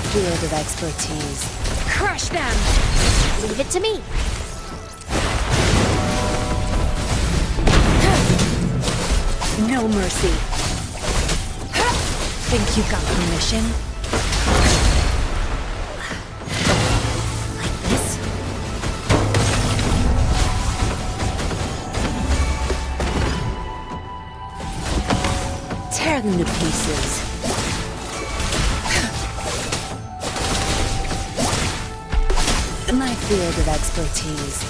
field of expertise. Crush them! Leave it to me. No mercy. Think you got permission? Like this? Tear them to pieces. My field of expertise.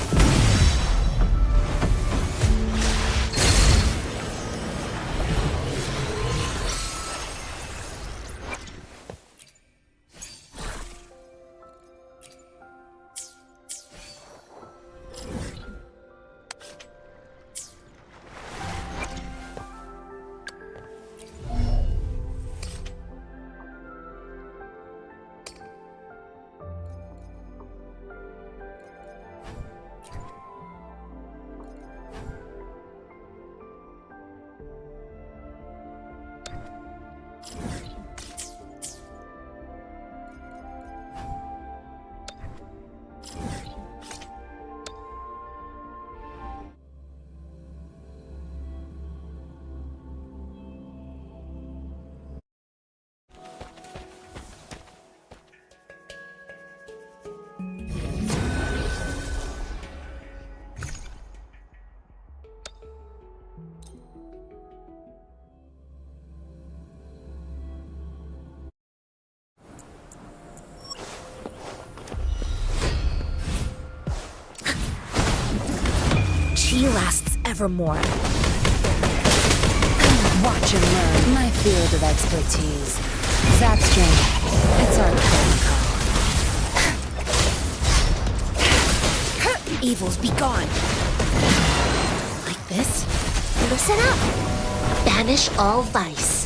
She lasts evermore. Watch and learn. My field of expertise. Zap strength. It's our protocol. Evils be gone. Like this? Listen up. Banish all vice.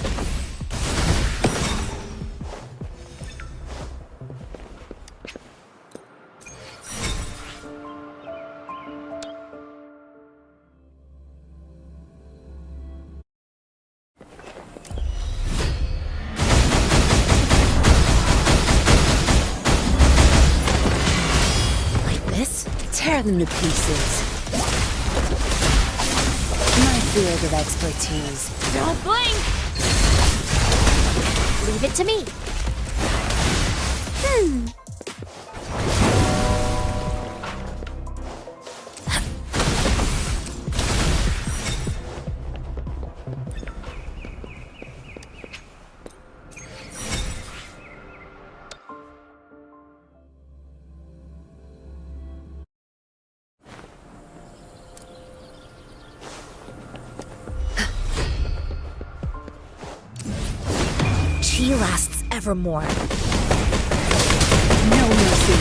Tear them to pieces. My field of expertise. Don't blink! Leave it to me. She lasts evermore. No mercy.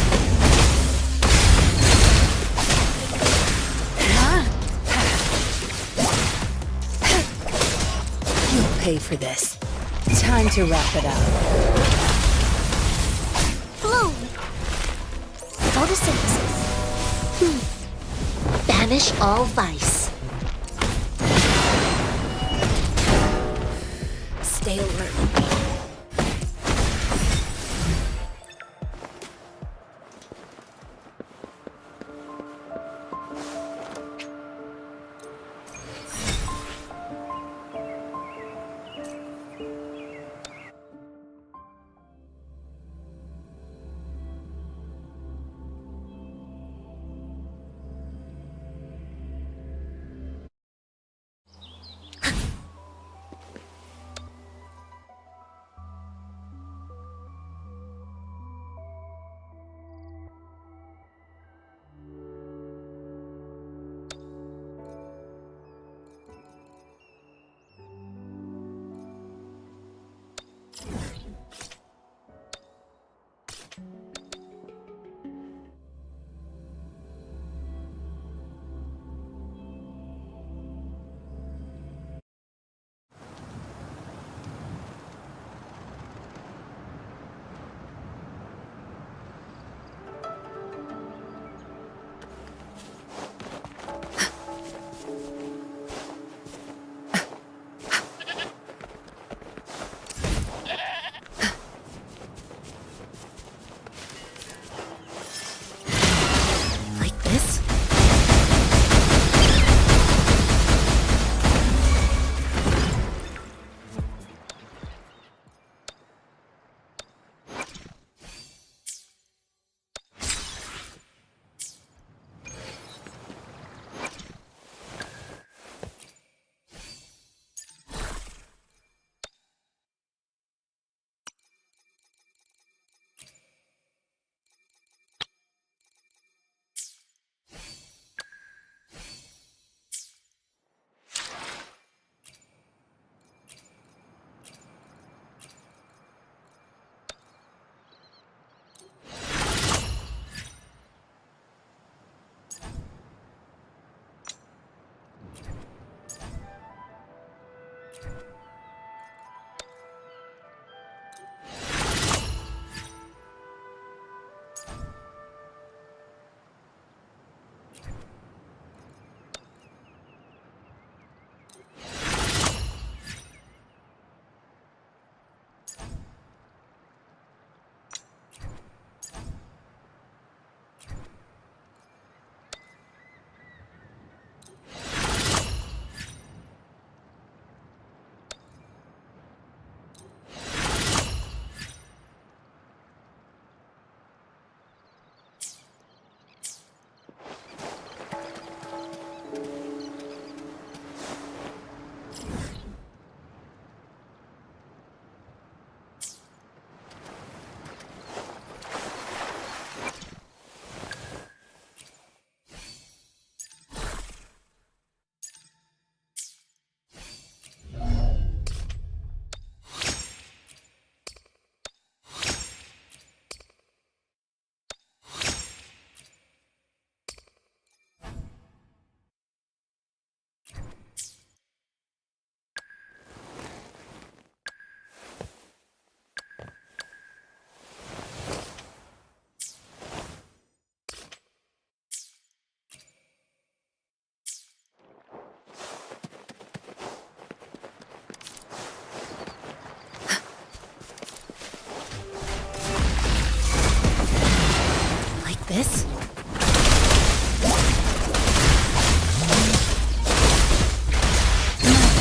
You'll pay for this. Time to wrap it up. Bloom. Photosynthesis. Banish all vice. Stay alert.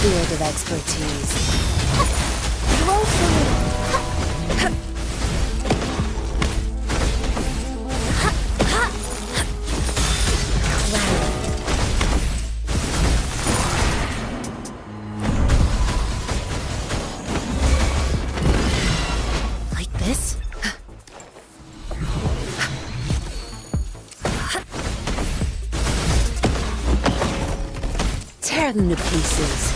field of expertise. Roll for me. Like this? Tear them to pieces.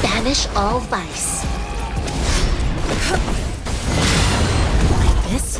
Banish all vice. Like this?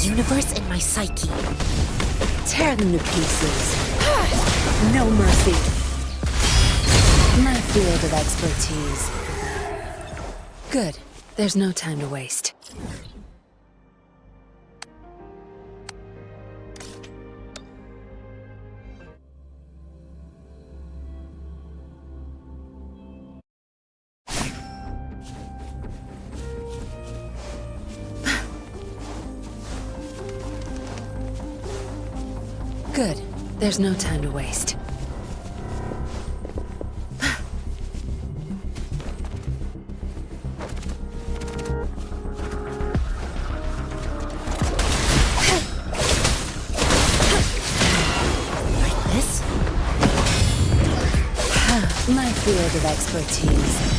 Universe in my psyche. Tear them to pieces. No mercy. My field of expertise. Good. There's no time to waste. Good. There's no time to waste. Like this? My field of expertise.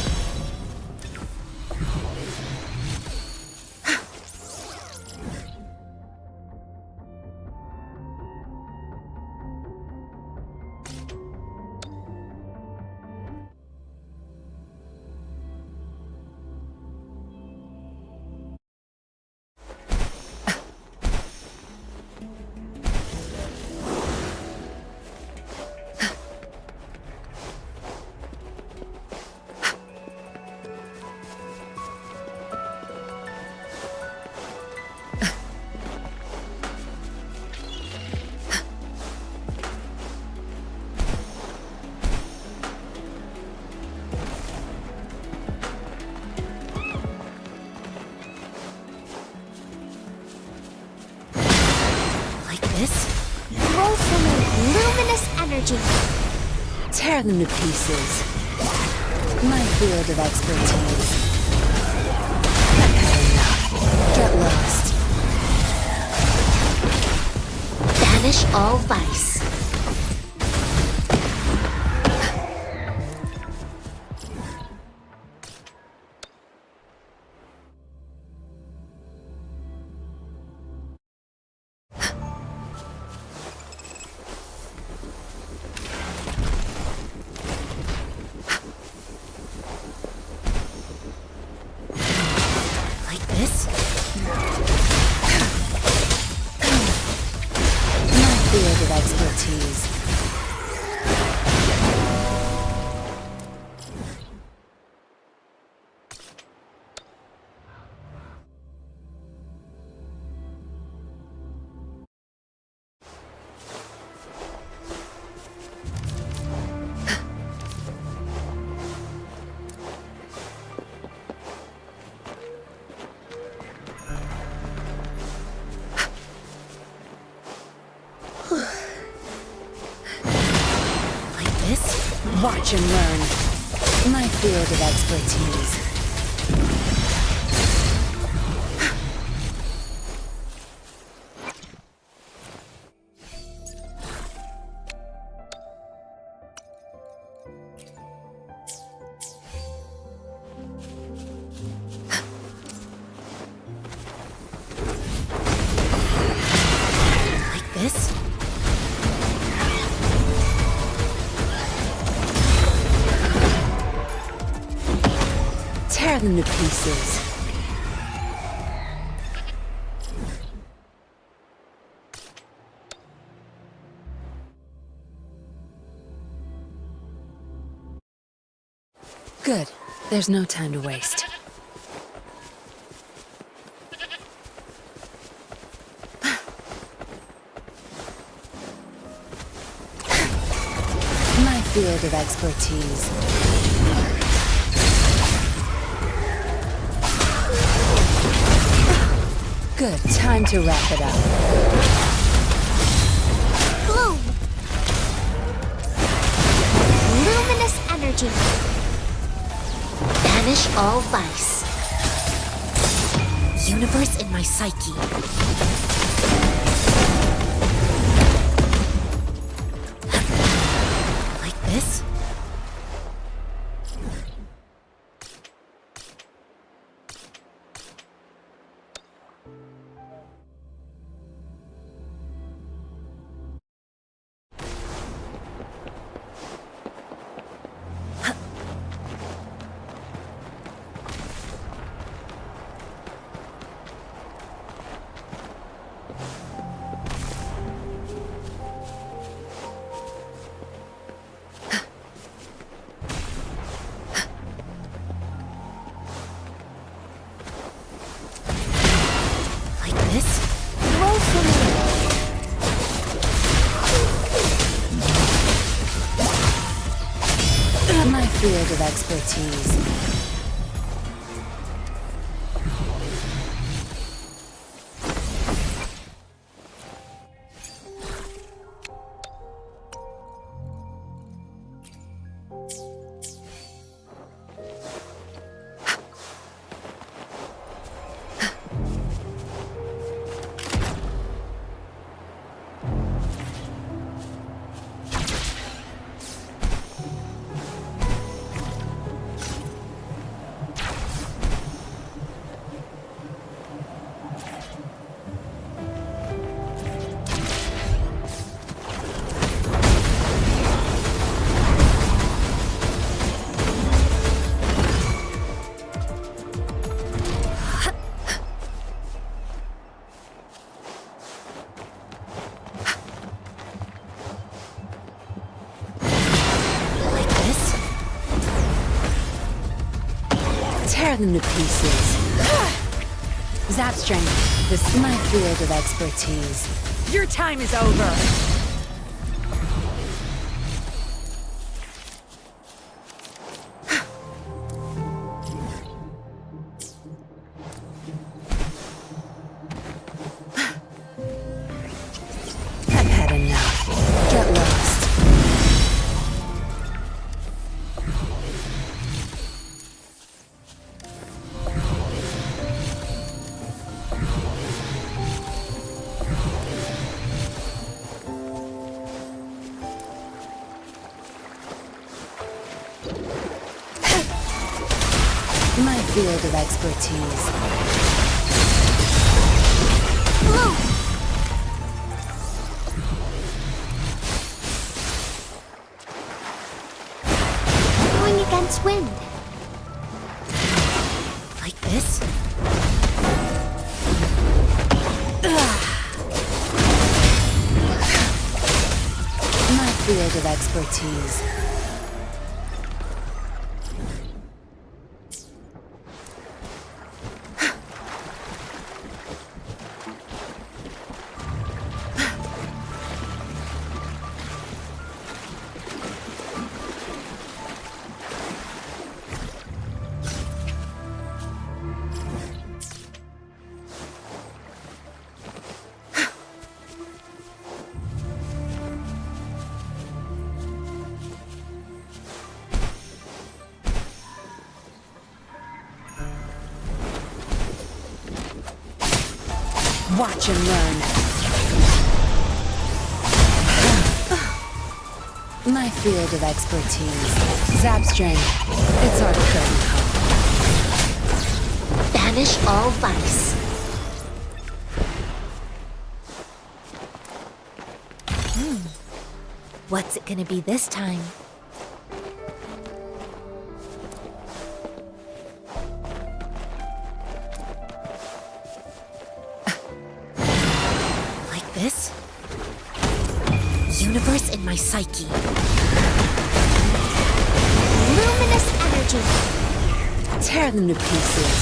Like this? Roll for me luminous energy. Tear them to pieces. My field of expertise. I've had enough. Get lost. Banish all vice. Like this? My field of expertise. Like this? Watch and learn. My field of expertise. Like this? Tear them to pieces. Good. There's no time to waste. My field of expertise. Good. Time to wrap it up. Bloom! Luminous energy. Banish all vice. Universe in my psyche. Like this? My field of expertise. Tear them to pieces. Zap strength. This is my field of expertise. Your time is over. I've had enough. Get lost. My field of expertise. Going against wind. Like this? My field of expertise. Watch and learn. My field of expertise. Zap strength. It's our curtain call. Banish all vice. What's it gonna be this time? Like this? Universe in my psyche. Luminous energy. Tear them to pieces.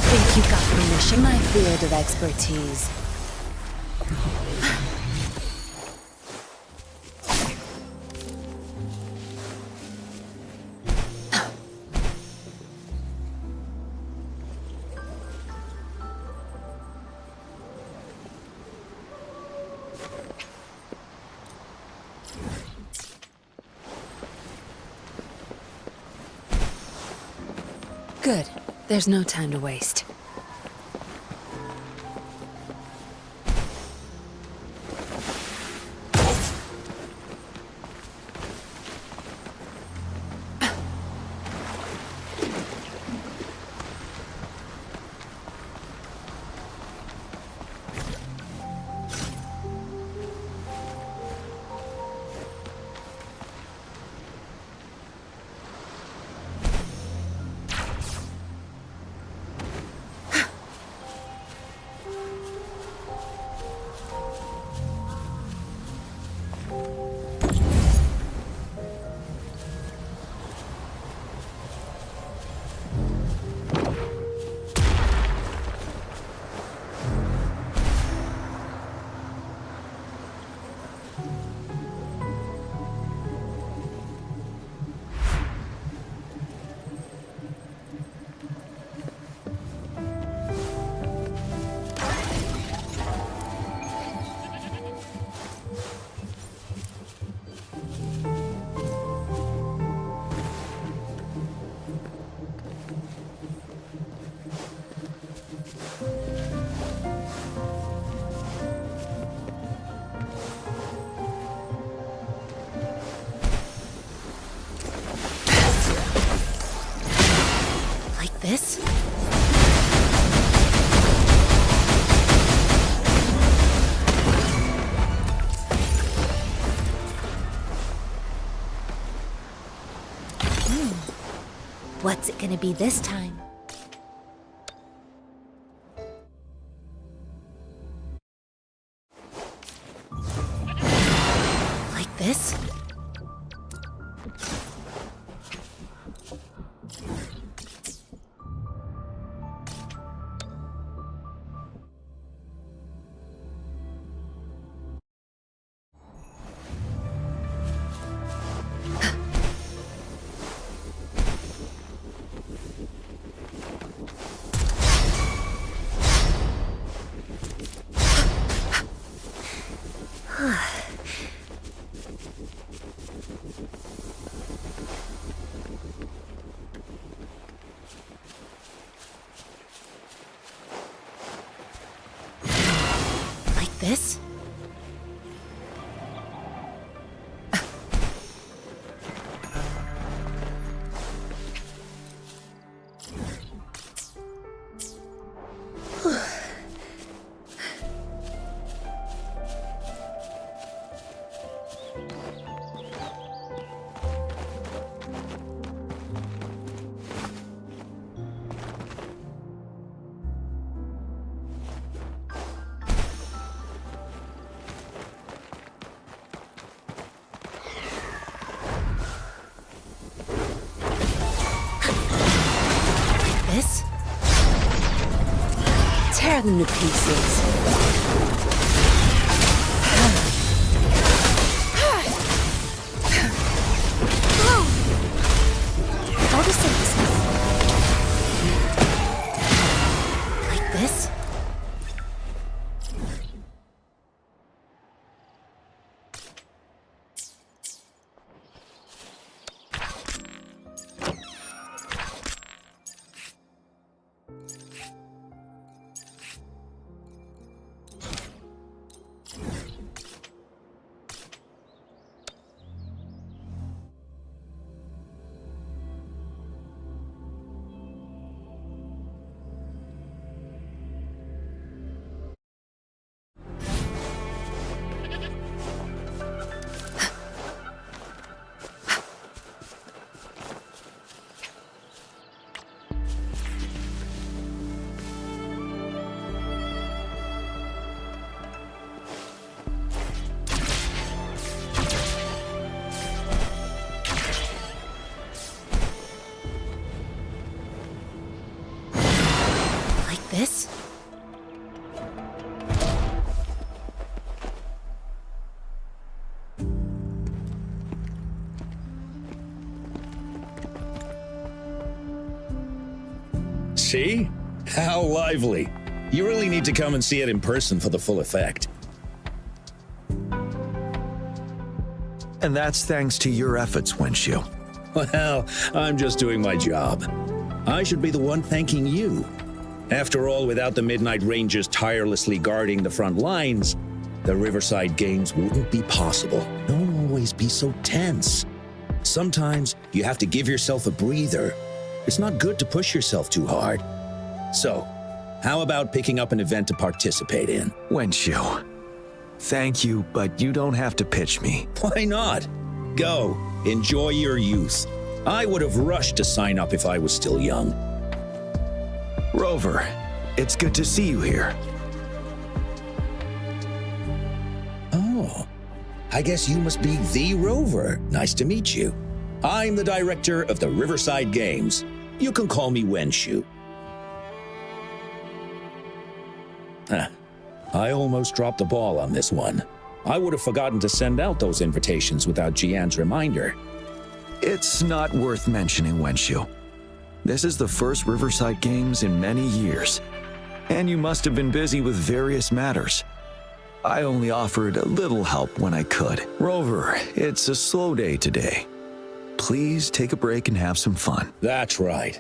Think you got permission? My field of expertise. Good. There's no time to waste. This? What's it gonna be this time? Like this? Like this? This? Tear them to pieces. Photosynthesis. Like this? This? See? How lively. You really need to come and see it in person for the full effect. And that's thanks to your efforts, Wenshu. Well, I'm just doing my job. I should be the one thanking you. After all, without the Midnight Rangers tirelessly guarding the front lines, the Riverside Games wouldn't be possible. Don't always be so tense. Sometimes you have to give yourself a breather. It's not good to push yourself too hard. So, how about picking up an event to participate in? Wenshu, thank you, but you don't have to pitch me. Why not? Go, enjoy your youth. I would have rushed to sign up if I was still young. Rover, it's good to see you here. Oh, I guess you must be the Rover. Nice to meet you. I'm the director of the Riverside Games. You can call me Wenshu. I almost dropped the ball on this one. I would have forgotten to send out those invitations without Jian's reminder. It's not worth mentioning, Wenshu. This is the first Riverside Games in many years, and you must have been busy with various matters. I only offered a little help when I could. Rover, it's a slow day today. Please take a break and have some fun. That's right.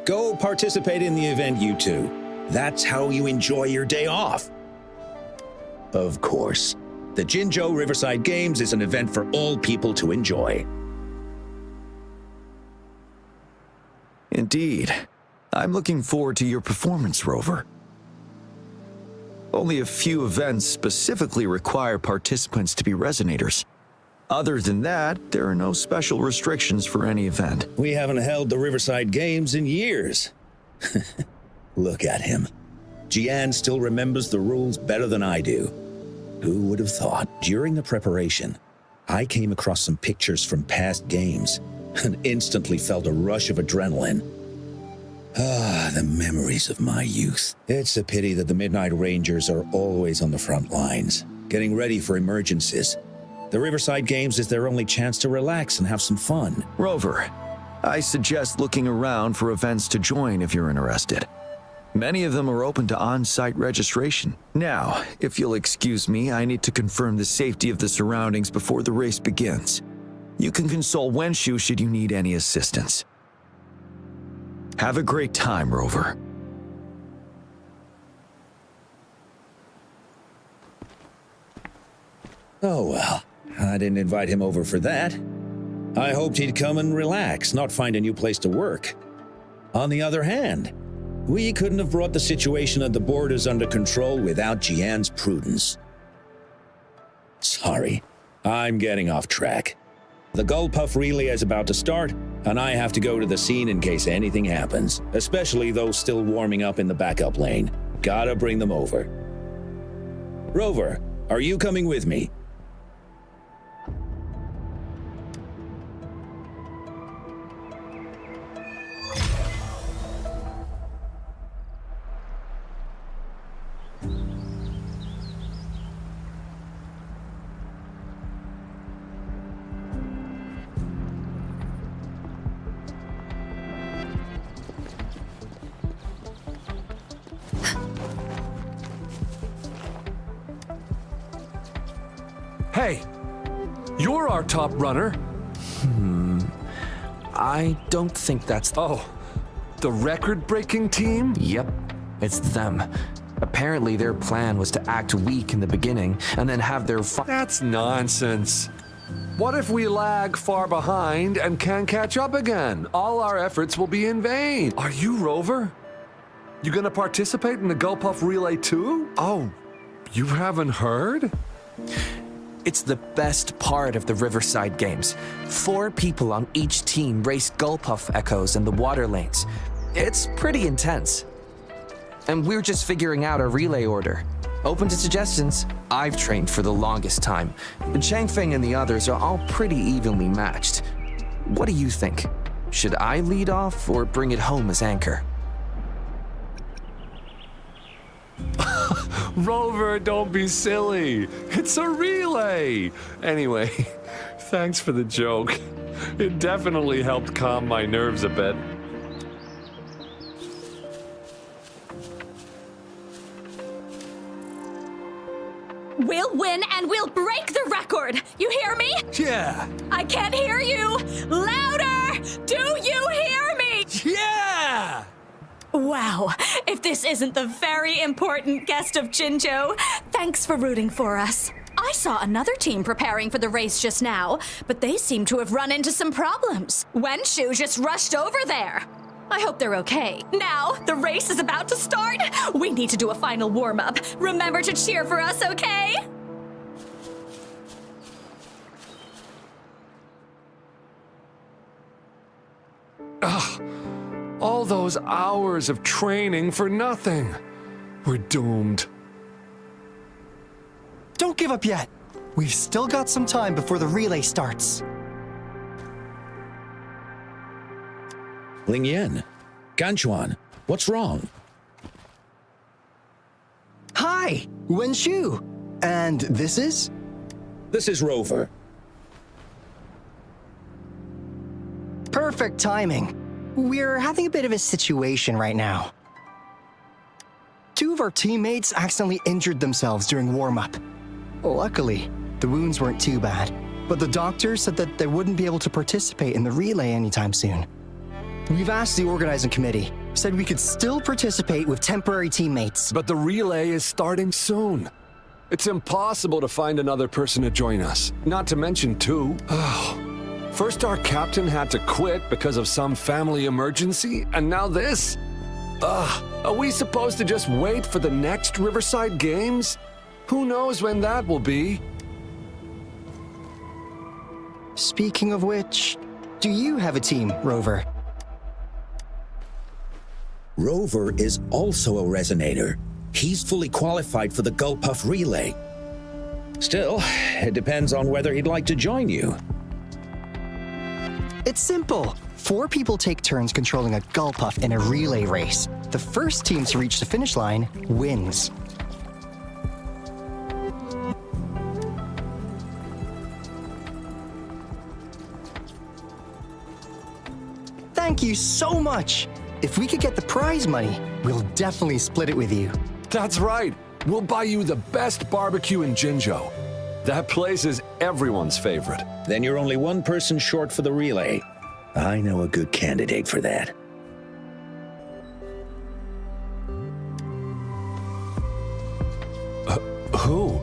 Go participate in the event, you two. That's how you enjoy your day off. Of course, the Jinzhou Riverside Games is an event for all people to enjoy. Indeed. I'm looking forward to your performance, Rover. Only a few events specifically require participants to be Resonators. Other than that, there are no special restrictions for any event. We haven't held the Riverside Games in years. Look at him. Jian still remembers the rules better than I do. Who would have thought? During the preparation, I came across some pictures from past games and instantly felt a rush of adrenaline. Ah, the memories of my youth. It's a pity that the Midnight Rangers are always on the front lines, getting ready for emergencies. The Riverside Games is their only chance to relax and have some fun. Rover, I suggest looking around for events to join if you're interested. Many of them are open to on-site registration. Now, if you'll excuse me, I need to confirm the safety of the surroundings before the race begins. You can consult Wenshu should you need any assistance. Have a great time, Rover. Oh well, I didn't invite him over for that. I hoped he'd come and relax, not find a new place to work. On the other hand, we couldn't have brought the situation at the borders under control without Jian's prudence. Sorry, I'm getting off track. The Gullpuff relay is about to start, and I have to go to the scene in case anything happens, especially those still warming up in the backup lane. Gotta bring them over. Rover, are you coming with me? Hey, you're our top runner. I don't think that's... Oh, the record-breaking team? Yep, it's them. Apparently their plan was to act weak in the beginning and then have their That's nonsense. What if we lag far behind and can't catch up again? All our efforts will be in vain. Are you Rover? You gonna participate in the Gullpuff Relay too? Oh, you haven't heard? It's the best part of the Riverside Games. 4 people on each team race Gullpuff Echoes in the water lanes. It's pretty intense. And we're just figuring out a relay order. Open to suggestions. I've trained for the longest time. Changfeng and the others are all pretty evenly matched. What do you think? Should I lead off or bring it home as anchor? Rover, don't be silly. It's a relay. Anyway, thanks for the joke. It definitely helped calm my nerves a bit. We'll win and we'll break the record! You hear me? Yeah. I can't hear you! Louder! Do you hear me? Yeah! Wow, if this isn't the very important guest of Jinzhou, thanks for rooting for us. I saw another team preparing for the race just now, but they seem to have run into some problems. Wenshu just rushed over there. I hope they're okay. Now, the race is about to start. We need to do a final warm-up. Remember to cheer for us, okay? All those hours of training for nothing. We're doomed. Don't give up yet. We've still got some time before the relay starts. Ling Yan, Ganchuan, what's wrong? Hi, Wenshu. And this is? This is Rover. Perfect timing. We're having a bit of a situation right now. 2 of our teammates accidentally injured themselves during warm-up. Luckily, the wounds weren't too bad, but the doctor said that they wouldn't be able to participate in the relay anytime soon. We've asked the organizing committee, said we could still participate with temporary teammates. But the relay is starting soon. It's impossible to find another person to join us, not to mention 2. First our captain had to quit because of some family emergency, and now this? Are we supposed to just wait for the next Riverside Games? Who knows when that will be? Speaking of which, do you have a team, Rover? Rover is also a resonator. He's fully qualified for the Gullpuff Relay. Still, it depends on whether he'd like to join you. It's simple. 4 people take turns controlling a Gullpuff in a relay race. The first team to reach the finish line wins. Thank you so much. If we could get the prize money, we'll definitely split it with you. That's right. We'll buy you the best barbecue in Jinzhou. That place is everyone's favorite. Then you're only one person short for the relay. I know a good candidate for that. Who?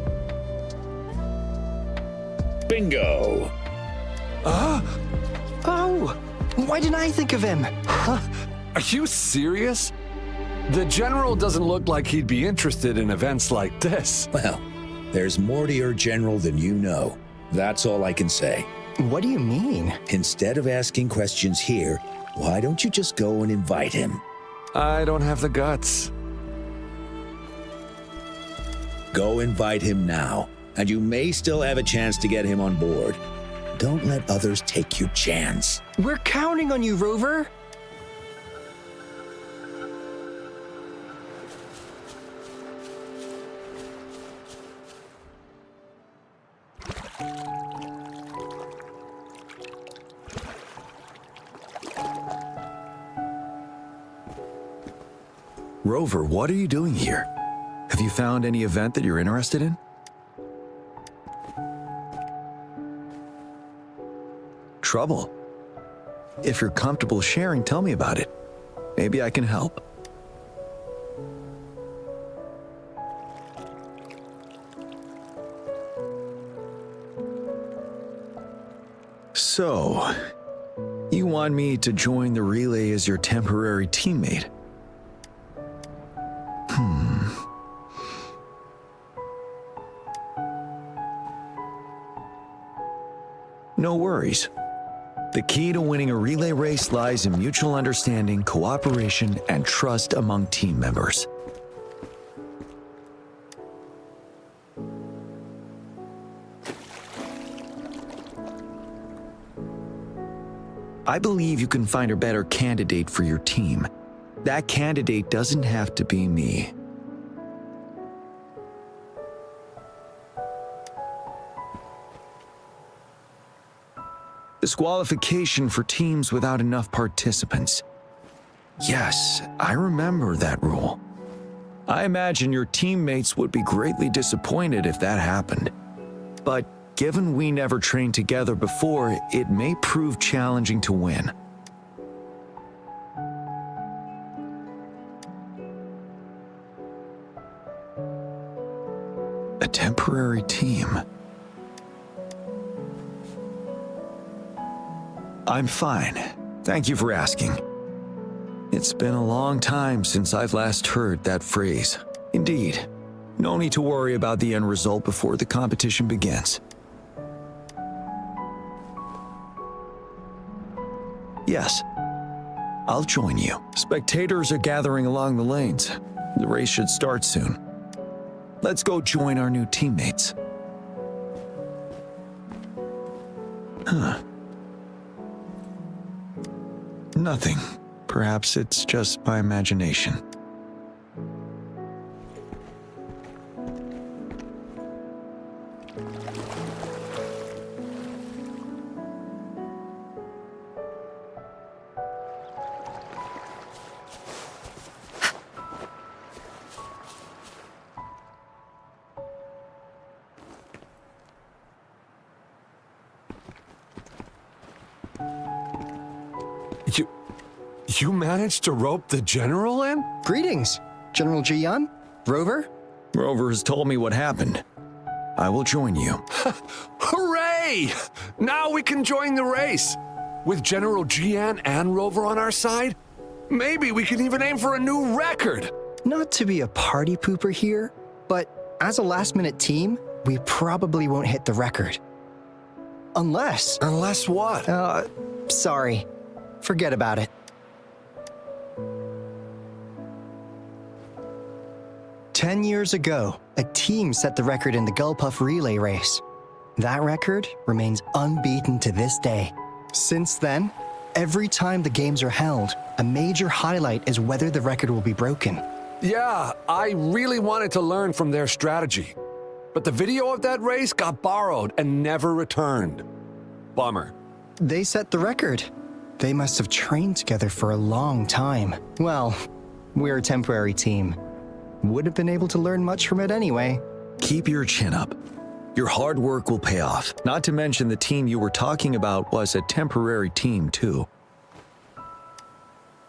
Bingo! Oh, why didn't I think of him? Are you serious? The General doesn't look like he'd be interested in events like this. Well, there's more to your general than you know. That's all I can say. What do you mean? Instead of asking questions here, why don't you just go and invite him? I don't have the guts. Go invite him now, and you may still have a chance to get him on board. Don't let others take your chance. We're counting on you, Rover. Rover, what are you doing here? Have you found any event that you're interested in? Trouble? If you're comfortable sharing, tell me about it. Maybe I can help. So, you want me to join the relay as your temporary teammate? No worries. The key to winning a relay race lies in mutual understanding, cooperation, and trust among team members. I believe you can find a better candidate for your team. That candidate doesn't have to be me. Disqualification for teams without enough participants. Yes, I remember that rule. I imagine your teammates would be greatly disappointed if that happened. But given we never trained together before, it may prove challenging to win. A temporary team. I'm fine. Thank you for asking. It's been a long time since I've last heard that phrase. Indeed, no need to worry about the end result before the competition begins. Yes, I'll join you. Spectators are gathering along the lanes. The race should start soon. Let's go join our new teammates. Nothing. Perhaps it's just my imagination. You managed to rope the General in? Greetings, General Jian. Rover? Rover has told me what happened. I will join you. Hooray! Now we can join the race. With General Jian and Rover on our side, maybe we can even aim for a new record. Not to be a party pooper here, but as a last-minute team, we probably won't hit the record. Unless... Unless what? Sorry. Forget about it. 10 years ago, a team set the record in the Gulpuff relay race. That record remains unbeaten to this day. Since then, every time the games are held, a major highlight is whether the record will be broken. Yeah, I really wanted to learn from their strategy. But the video of that race got borrowed and never returned. Bummer. They set the record. They must have trained together for a long time. Well, We're a temporary team. Would have been able to learn much from it anyway. Keep your chin up. Your hard work will pay off. Not to mention the team you were talking about was a temporary team, too.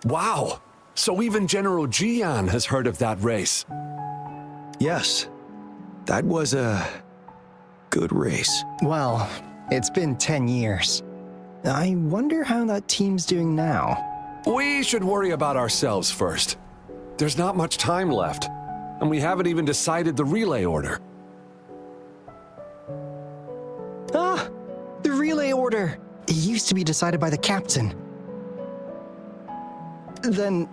Wow! So even General Jian has heard of that race. Yes, that was a good race. Well, it's been 10 years. I wonder how that team's doing now. We should worry about ourselves first. There's not much time left, and we haven't even decided the relay order. Ah! The relay order! It used to be decided by the captain. Then,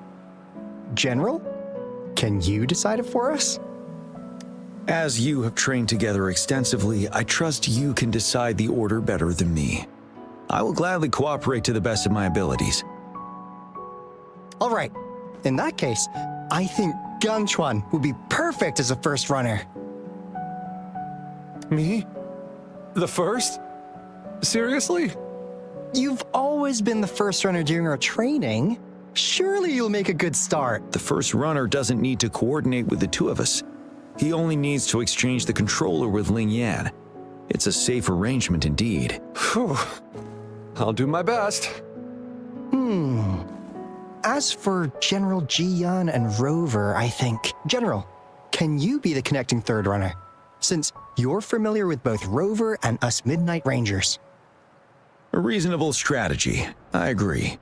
General? Can you decide it for us? As you have trained together extensively, I trust you can decide the order better than me. I will gladly cooperate to the best of my abilities. All right. In that case, I think Ganchuan would be perfect as a first runner. Me? The first? Seriously? You've always been the first runner during our training. Surely you'll make a good start. The first runner doesn't need to coordinate with the two of us. He only needs to exchange the controller with Ling Yan. It's a safe arrangement indeed. Phew. I'll do my best. As for General Jian and Rover, I think... General, can you be the connecting third runner? Since you're familiar with both Rover and us Midnight Rangers. A reasonable strategy. I agree.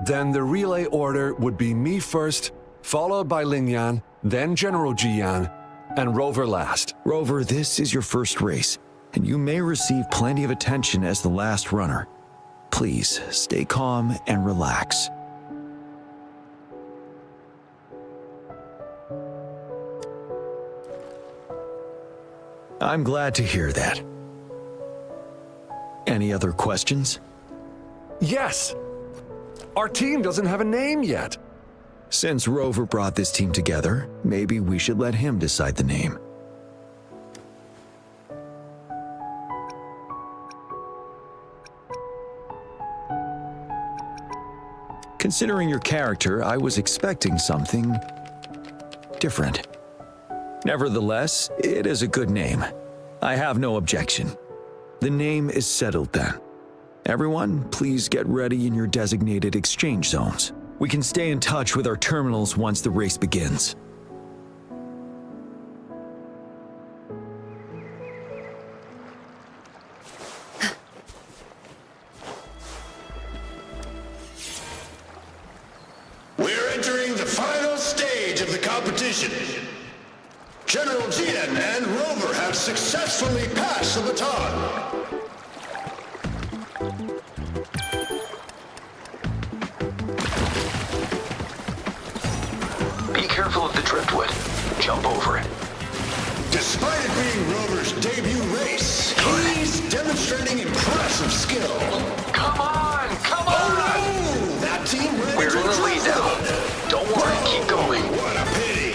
Then the relay order would be me first, followed by Ling Yan, then General Jian, and Rover last. Rover, this is your first race, and you may receive plenty of attention as the last runner. Please, stay calm and relax. I'm glad to hear that. Any other questions? Yes! Our team doesn't have a name yet. Since Rover brought this team together, maybe we should let him decide the name. Considering your character, I was expecting something different. Nevertheless, it is a good name. I have no objection. The name is settled then. Everyone, please get ready in your designated exchange zones. We can stay in touch with our terminals once the race begins. We're entering the final stage of the competition. General Jian and Rover have successfully passed the baton. Be careful of the driftwood. Jump over it. Despite it being Rover's debut race, he's demonstrating impressive skill. Come on! Come on! Oh no! That team ran We're into in a the lead now. driftwood. Don't worry, keep going. What a pity.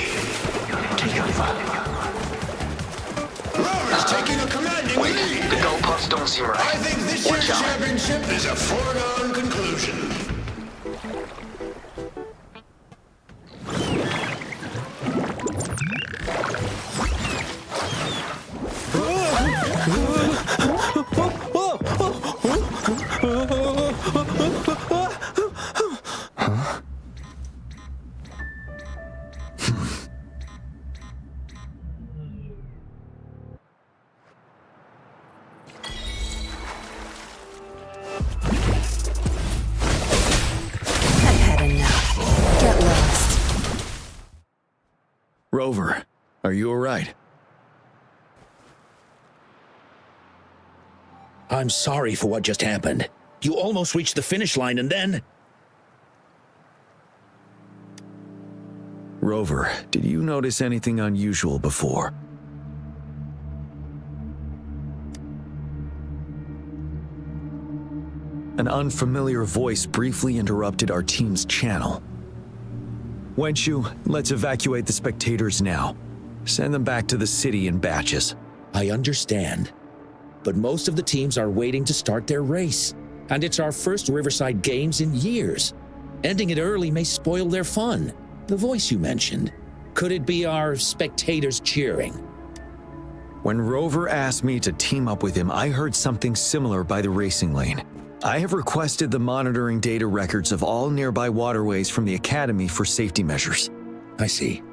Rover's taking a commanding Wait, lead. the goalposts don't seem right. I think this Watch year's out. championship is a foregone conclusion. I've had enough. Get lost. Rover, are you all right? I'm sorry for what just happened. You almost reached the finish line and then... Rover, did you notice anything unusual before? An unfamiliar voice briefly interrupted our team's channel. Wenshu, let's evacuate the spectators now. Send them back to the city in batches. I understand. But most of the teams are waiting to start their race. And it's our first Riverside Games in years. Ending it early may spoil their fun. The voice you mentioned, could it be our spectators cheering? When Rover asked me to team up with him, I heard something similar by the racing lane. I have requested the monitoring data records of all nearby waterways from the Academy for safety measures. I see.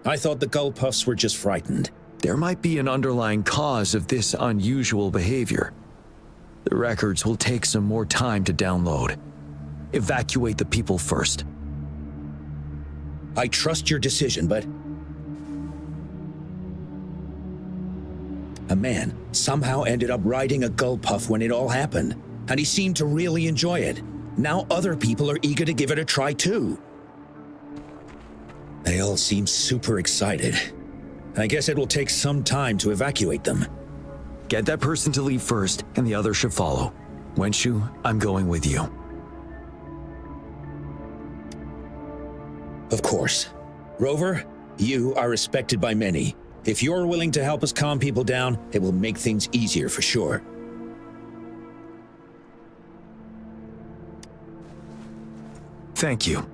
I thought the Gull Puffs were just frightened. There might be an underlying cause of this unusual behavior. The records will take some more time to download. Evacuate the people first. I trust your decision, but... A man somehow ended up riding a Gull Puff when it all happened, and he seemed to really enjoy it. Now other people are eager to give it a try too. They all seem super excited. I guess it will take some time to evacuate them. Get that person to leave first, and the others should follow. Wenshu, I'm going with you. Of course. Rover, you are respected by many. If you're willing to help us calm people down, it will make things easier for sure. Thank you.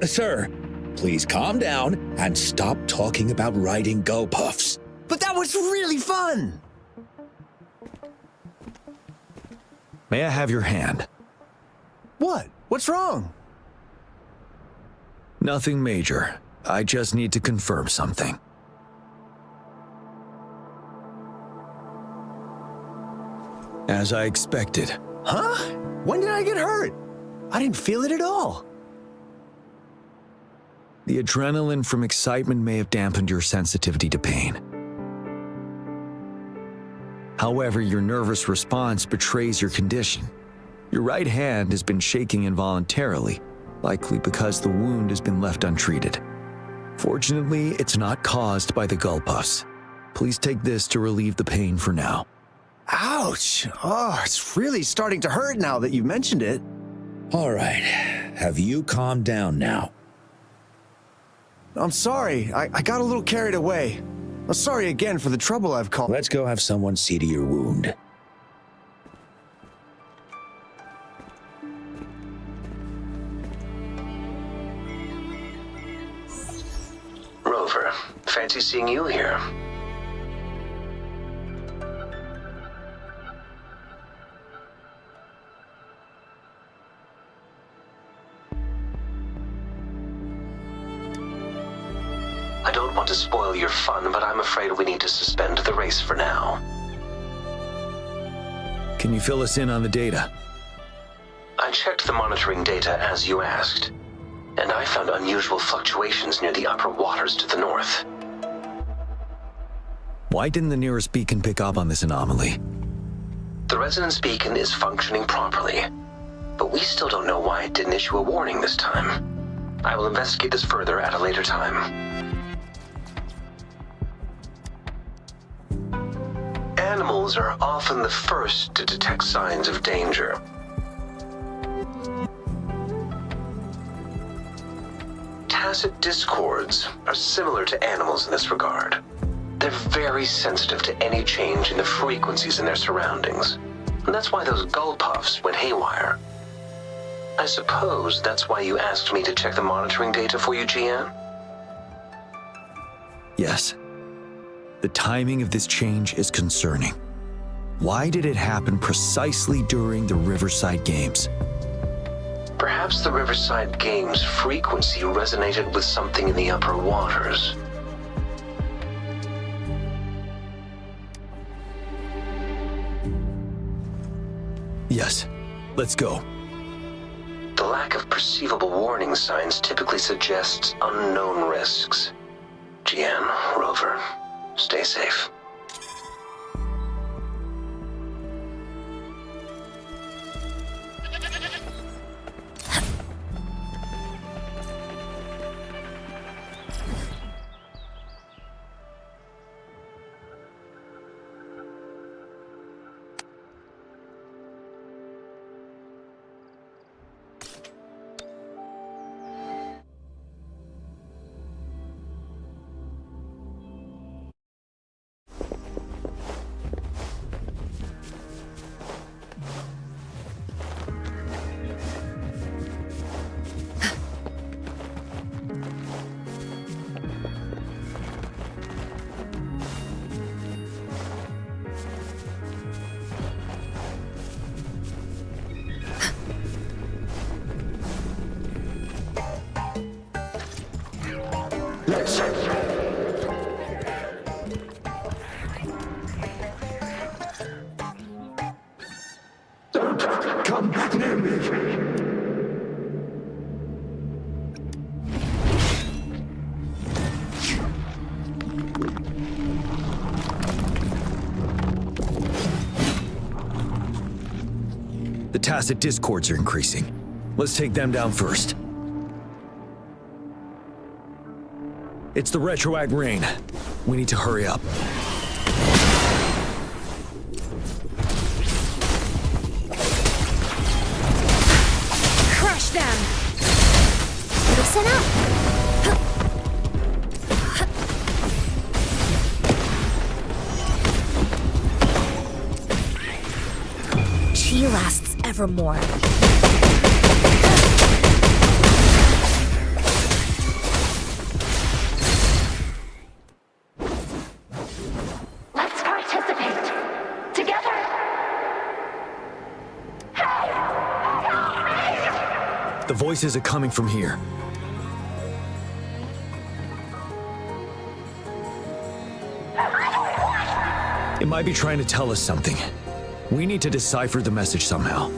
Sir, please calm down and stop talking about riding Gull Puffs. But that was really fun! May I have your hand? What? What's wrong? Nothing major. I just need to confirm something. As I expected. Huh? When did I get hurt? I didn't feel it at all. The adrenaline from excitement may have dampened your sensitivity to pain. However, your nervous response betrays your condition. Your right hand has been shaking involuntarily, likely because the wound has been left untreated. Fortunately, it's not caused by the Gull Puffs. Please take this to relieve the pain for now. Ouch! Oh, it's really starting to hurt now that you've mentioned it. All right, have you calmed down now? I'm sorry, I got a little carried away. I'm sorry again for the trouble I've caused. Let's go have someone see to your wound. Rover, fancy seeing you here. I don't want to spoil your fun, but I'm afraid we need to suspend the race for now. Can you fill us in on the data? I checked the monitoring data as you asked, and I found unusual fluctuations near the upper waters to the north. Why didn't the nearest beacon pick up on this anomaly? The resonance beacon is functioning properly, but we still don't know why it didn't issue a warning this time. I will investigate this further at a later time. Animals are often the first to detect signs of danger. Tacit discords are similar to animals in this regard. They're very sensitive to any change in the frequencies in their surroundings. And that's why those Gull Puffs went haywire. I suppose that's why you asked me to check the monitoring data for you, GN? Yes. The timing of this change is concerning. Why did it happen precisely during the Riverside Games? Perhaps the Riverside Games' frequency resonated with something in the upper waters. Yes. Let's go. lack of perceivable warning signs typically suggests unknown risks. Jian, Rover, stay safe. Don't come near me! The tacit discords are increasing. Let's take them down first. It's the retroact rain. We need to hurry up. Crush them! Listen up! Chi lasts evermore. Let's participate together. The voices are coming from here. It might be trying to tell us something. We need to decipher the message somehow.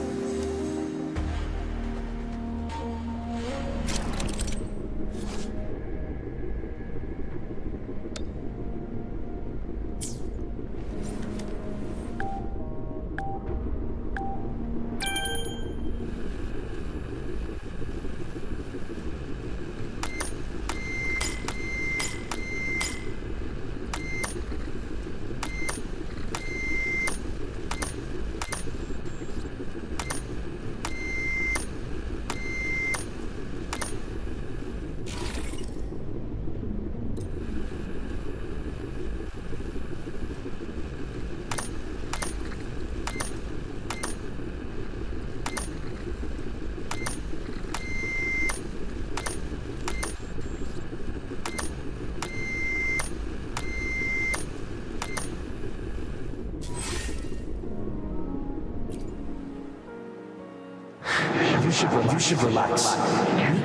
You should relax.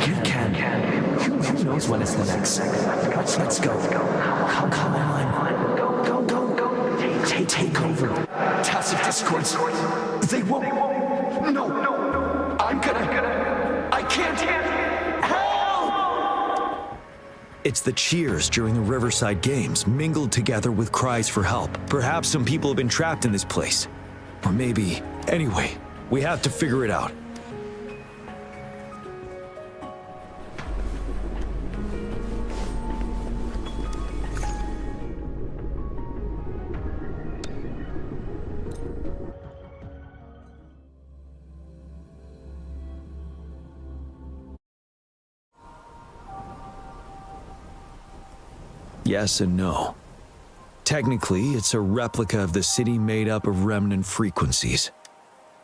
You can. Who knows when it's the next? Let's go. Come on. Go. Take over. Tacit discords. They won't. No. I can't. Help! It's the cheers during the Riverside Games mingled together with cries for help. Perhaps some people have been trapped in this place. Or maybe... Anyway, we have to figure it out. Yes and no. Technically, it's a replica of the city made up of remnant frequencies.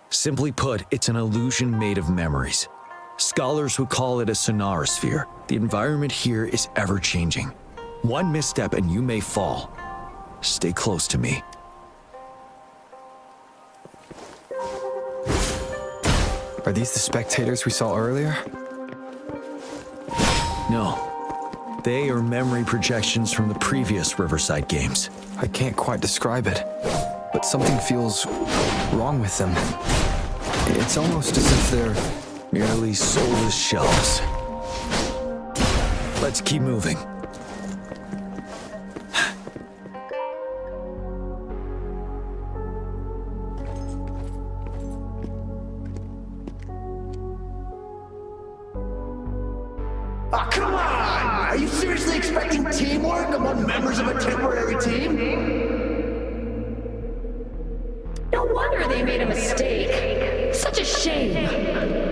Simply put, it's an illusion made of memories. Scholars would call it a sonorosphere. The environment here is ever-changing. One misstep and you may fall. Stay close to me. Are these the spectators we saw earlier? No. They are memory projections from the previous Riverside Games. I can't quite describe it, but something feels wrong with them. It's almost as if they're Merely soulless shells. Let's keep moving. Ah, come on! Are you seriously expecting teamwork among members of a temporary team? No wonder they made a mistake. Such a shame.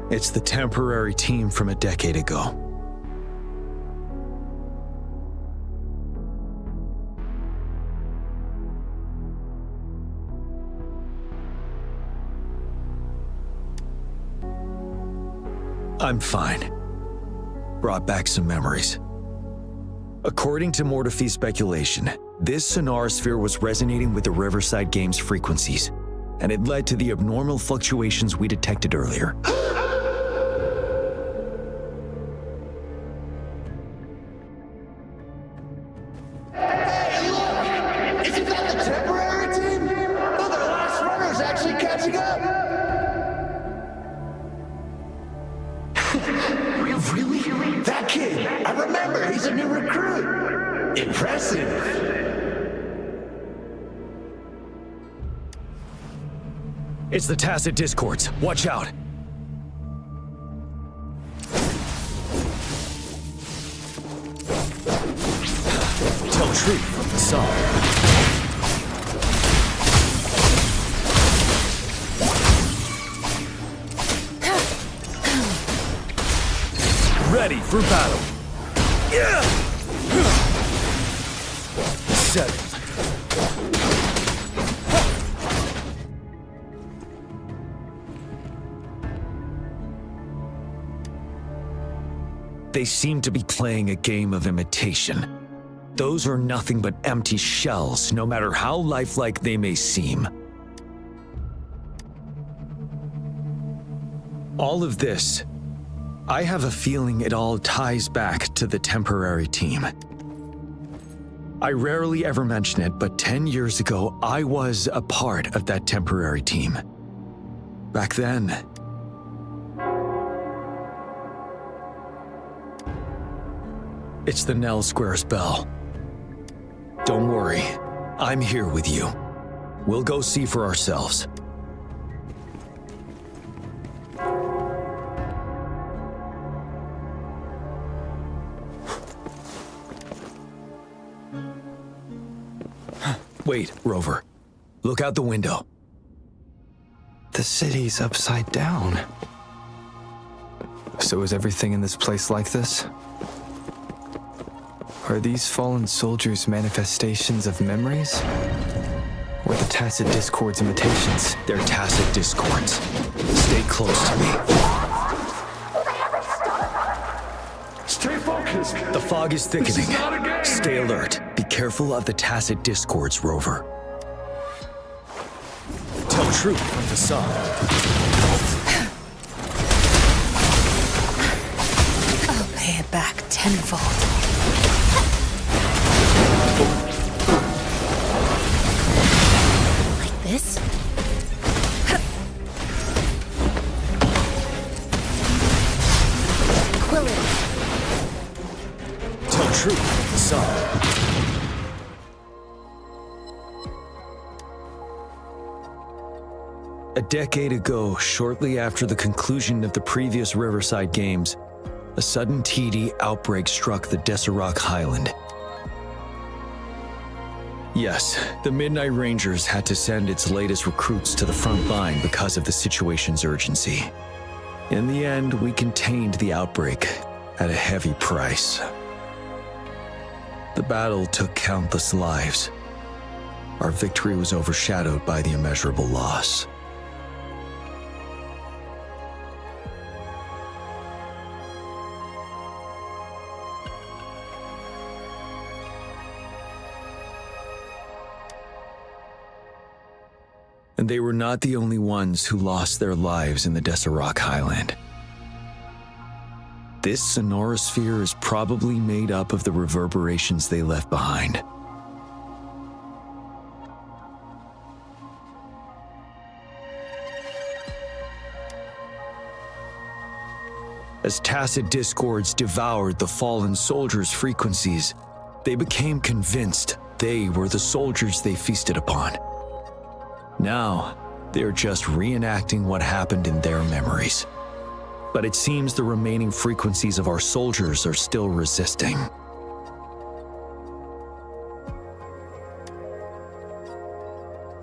It's the temporary team from a decade ago. I'm fine. Brought back some memories. According to Mortefy's speculation, this sonar sphere was resonating with the Riverside Games frequencies, and it led to the abnormal fluctuations we detected earlier. Hey, look! Isn't that the temporary team? Oh, their last runner's actually catching up! Really? That kid! I remember, he's a new recruit! Impressive! It's the tacit discords. Watch out. Tell truth from the song. Ready for battle. Settled. They seem to be playing a game of imitation. Those are nothing but empty shells, no matter how lifelike they may seem. All of this, I have a feeling it all ties back to the temporary team. I rarely ever mention it, but 10 years ago, I was a part of that temporary team. Back then, it's the Nell Squares bell. Don't worry, I'm here with you. We'll go see for ourselves. Wait, Rover. Look out the window. The city's upside down. So is everything in this place like this? Are these fallen soldiers manifestations of memories? Or the tacit discords imitations? They're tacit discords. Stay close to me. Stay focused! The fog is thickening. This is not a game. Stay alert. Be careful of the tacit discords, Rover. Tell truth from the song. I'll pay it back tenfold. Like this? Quillen. Tell truth from the song. A decade ago, shortly after the conclusion of the previous Riverside Games, a sudden TD outbreak struck the Deserac Highland. Yes, the Midnight Rangers had to send its latest recruits to the front line because of the situation's urgency. In the end, we contained the outbreak at a heavy price. The battle took countless lives. Our victory was overshadowed by the immeasurable loss. And they were not the only ones who lost their lives in the Deserac Highland. This sonorosphere is probably made up of the reverberations they left behind. As tacit discords devoured the fallen soldiers' frequencies, they became convinced they were the soldiers they feasted upon. Now, they're just reenacting what happened in their memories. But it seems the remaining frequencies of our soldiers are still resisting.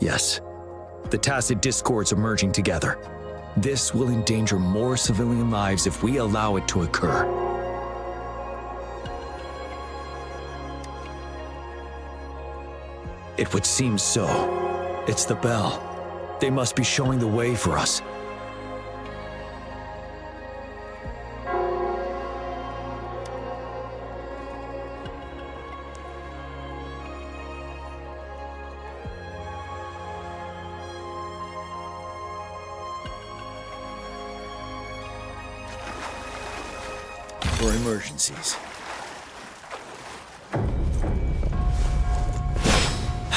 Yes, the tacit discords are merging together. This will endanger more civilian lives if we allow it to occur. It would seem so. It's the bell. They must be showing the way for us. For emergencies.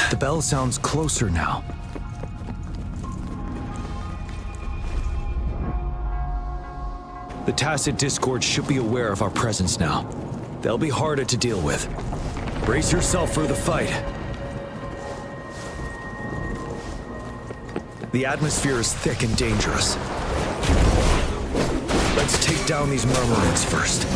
The bell sounds closer now. The tacit discord should be aware of our presence now. They'll be harder to deal with. Brace yourself for the fight. The atmosphere is thick and dangerous. Let's take down these murmurings first.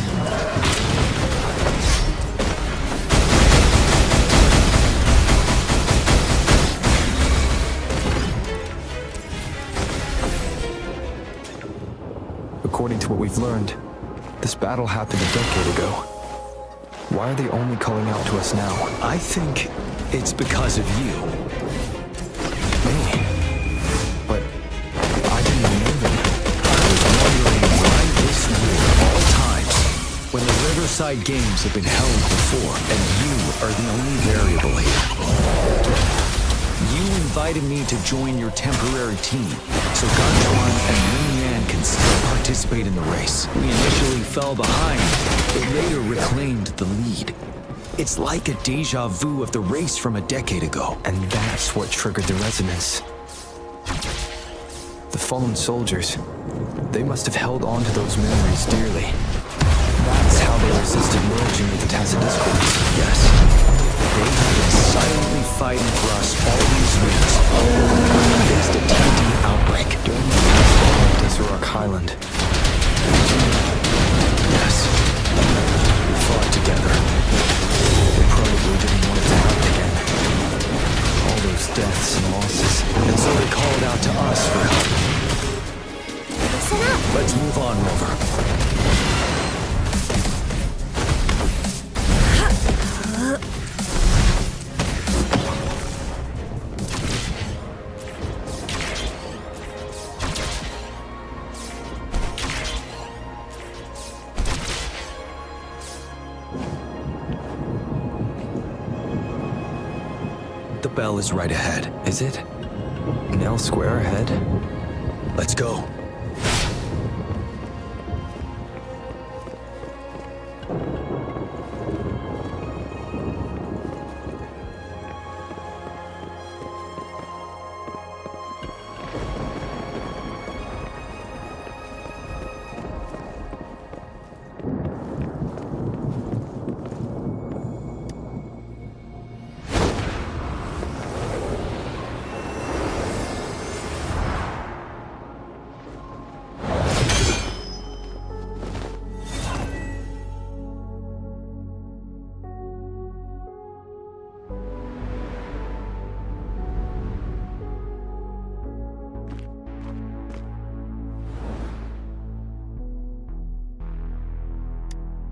According to what we've learned, this battle happened a decade ago. Why are they only calling out to us now? I think it's because of you. Me? But I didn't even know them. I was wondering why this year, of all times, when the Riverside Games have been held before, and you are the only variable here. You invited me to join your temporary team, so Gunchuan and Yin Yan can still participate in the race. We initially fell behind, but later reclaimed the lead. It's like a deja vu of the race from a decade ago. And that's what triggered the resonance. The fallen soldiers, they must have held on to those memories dearly. That's how they resisted merging with the tacit discords. Yes. They have been silently fighting for us all these weeks. We faced a tempting outbreak. During the battle on Desert Highland. Yes. We fought together. They probably didn't want it to happen again. All those deaths and losses. And so they called out to us for help. Listen up. Let's move on, Rover. The bell is right ahead. Is it? Nell Square ahead? Let's go.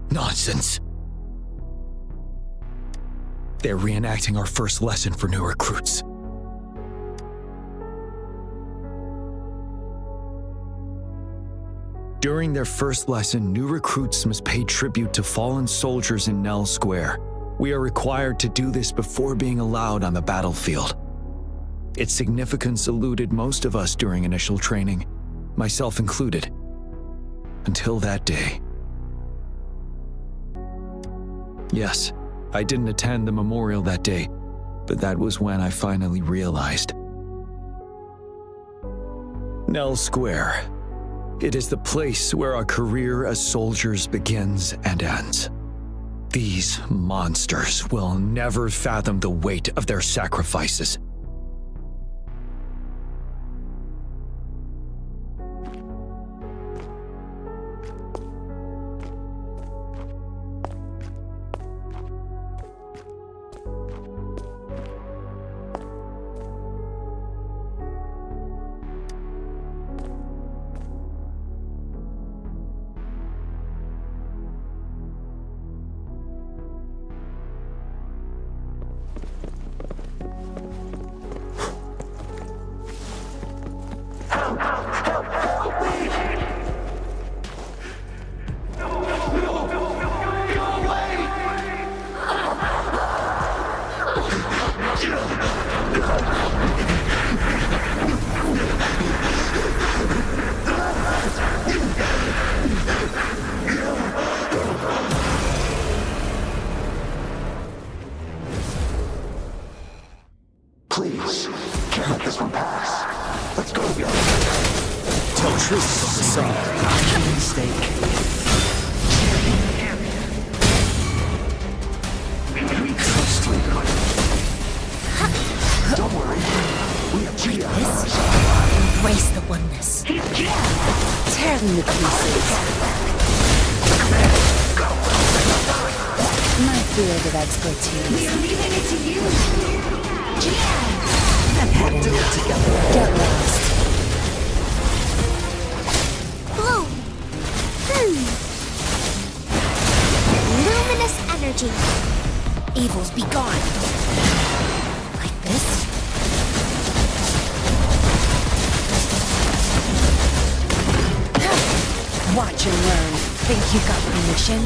Nonsense. They're reenacting our first lesson for new recruits. During their first lesson, new recruits must pay tribute to fallen soldiers in Nell Square. We are required to do this before being allowed on the battlefield. Its significance eluded most of us during initial training, myself included. Until that day. Yes, I didn't attend the memorial that day, but that was when I finally realized. Nell Square. It is the place where our career as soldiers begins and ends. These monsters will never fathom the weight of their sacrifices. Please, can't let this one pass. Let's go. Tell truth from the side. Mistake. Trust me. Don't worry. We have Gia. Embrace the oneness. Tear them to pieces. My field of expertise. We are leaving it to you. I've had enough together. Get lost. Bloom. Luminous energy. Evils be gone. Like this? Watch and learn. Think you got permission?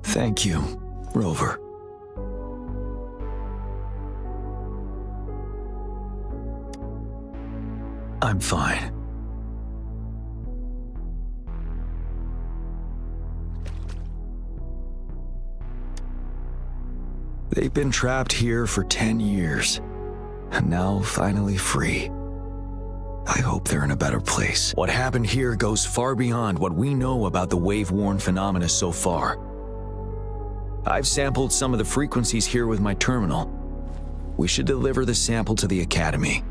Thank you, Rover. I'm fine. They've been trapped here for 10 years, and now finally free. I hope they're in a better place. What happened here goes far beyond what we know about the wave-worn phenomena so far. I've sampled some of the frequencies here with my terminal. We should deliver the sample to the Academy.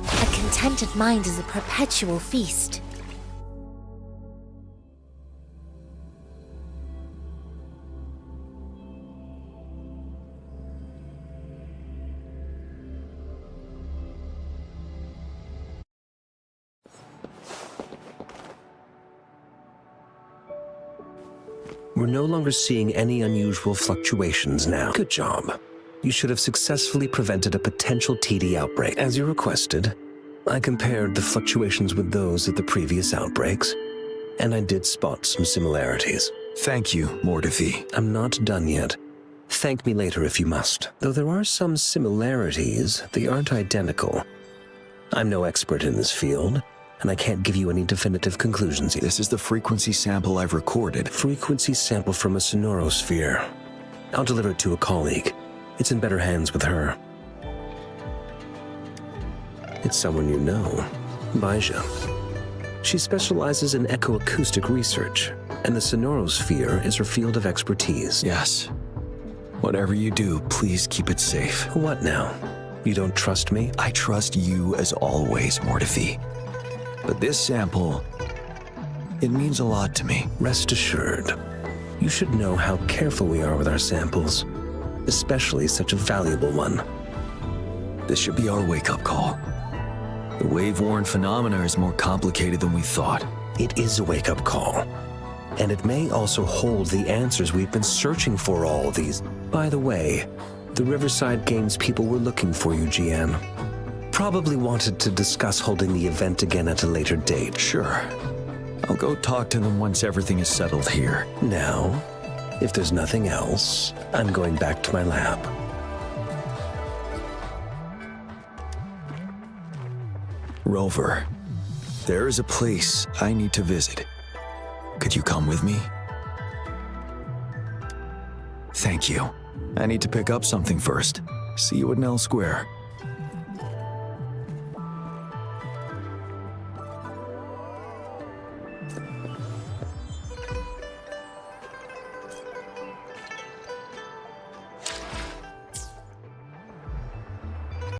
A contented mind is a perpetual feast. We're no longer seeing any unusual fluctuations now. Good job. You should have successfully prevented a potential TD outbreak. As you requested, I compared the fluctuations with those of the previous outbreaks, and I did spot some similarities. Thank you, Mordevi. I'm not done yet. Thank thank me later if you must. Though there are some similarities, they aren't identical. I'm no expert in this field, and I can't give you any definitive conclusions yet. This is the frequency sample I've recorded. Frequency sample from a sonorosphere. I'll deliver it to a colleague. It's in better hands with her. It's someone you know, Baija. She specializes in echoacoustic research, and the sonorosphere is her field of expertise. Yes. Whatever you do, please keep it safe. What now? You don't trust me? I trust you as always, Mortifi. But this sample, it means a lot to me. Rest assured. You should know how careful we are with our samples, especially such a valuable one. This should be our wake-up call. The wave-worn phenomena is more complicated than we thought. It is a wake-up call. And it may also hold the answers we've been searching for all these. By the way, the Riverside Games people were looking for you, Jian. Probably wanted to discuss holding the event again at a later date. Sure. I'll go talk to them once everything is settled here. Now, if there's nothing else, I'm going back to my lab. Rover, there is a place I need to visit. Could you come with me? Thank you. I need to pick up something first. See you at Nell Square.